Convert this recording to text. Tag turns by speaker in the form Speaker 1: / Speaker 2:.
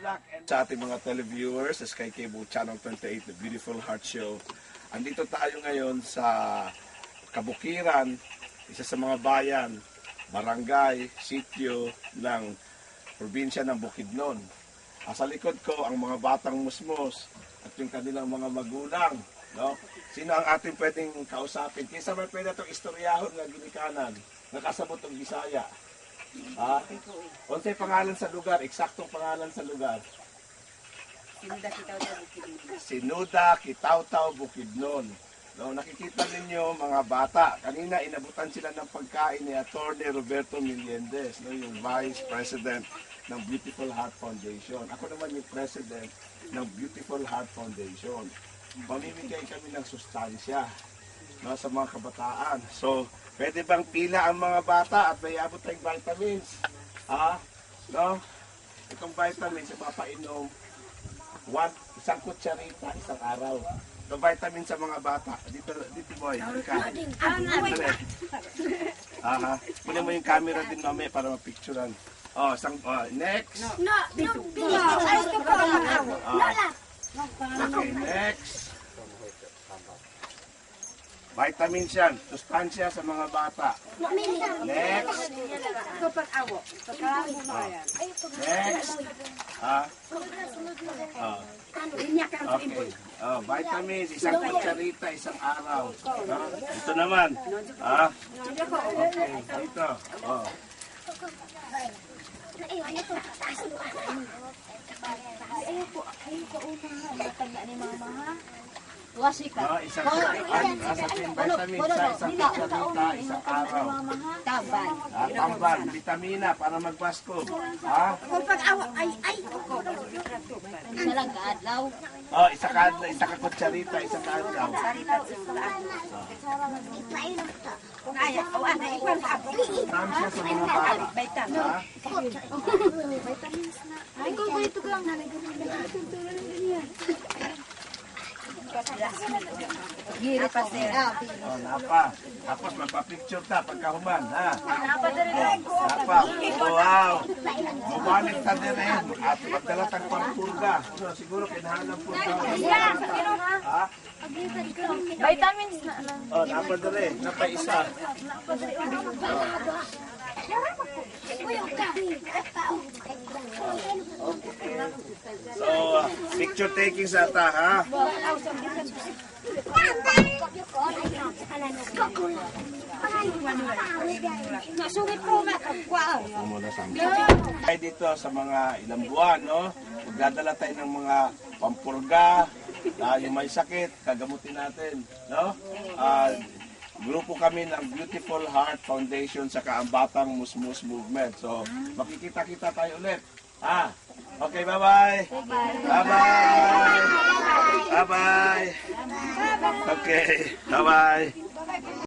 Speaker 1: luck. And sa ating mga televiewers sa Sky Cable Channel 28, The Beautiful Heart Show. Andito tayo ngayon sa Kabukiran, isa sa mga bayan, barangay, sitio ng probinsya ng Bukidnon. Sa likod ko ang mga batang musmos at yung kanilang mga magulang. No? Sino ang ating pwedeng kausapin? Kisa may pwede itong istoryahon na ginikanan, nakasabot ng Bisaya. Unsay pangalan sa lugar? Eksaktong pangalan sa lugar? Sinuda, Kitaw-Taw, Bukidnon. No, nakikita ninyo mga bata. Kanina inabutan sila ng pagkain ni Atty. Roberto Meliendez, no, yung Vice President ng Beautiful Heart Foundation. Ako naman yung President ng Beautiful Heart Foundation. Mamimigay kami ng sustansya, no, sa mga kabataan. So, pwede bang pila ang mga bata at may abot tayong vitamins? No? Itong vitamins, ipapainom isang kutsarita isang araw. Itong vitamins sa mga bata. Dito boy. Muna mo yung camera din mamaya para mapicturean. Next. Okay, next. Vitamins yan, sustansya sa mga bata. Next. Next. Okay. Vitamins, isang kutsarita, isang araw. Ito naman. Okay, ito. Isang vitamin sa isang kutsarita, isang araw. Tamban, vitamina para magbasko. Isa ka kutsarita, isang araw. Tamsya sa mga bata. Tapos magpa-picture ta pagkahuman, ha? Napa. Wow. Mabalik ta din at magdala tang pangpurga. So, siguro kinahanap purga.
Speaker 2: Vitamins na lang.
Speaker 1: Napa din. Napa isa. So, picture taking sa ta, ha? Ay dito sa mga ilang buwan, no? Magdadala tayo ng mga pampurga, yung may sakit, kagamutin natin, no? Grupo kami ng Beautiful Heart Foundation sa Kaambatang Musmus Movement. So, makikita-kita tayo ulit. Okay, bye-bye. Bye-bye. Bye-bye. Okay, bye-bye.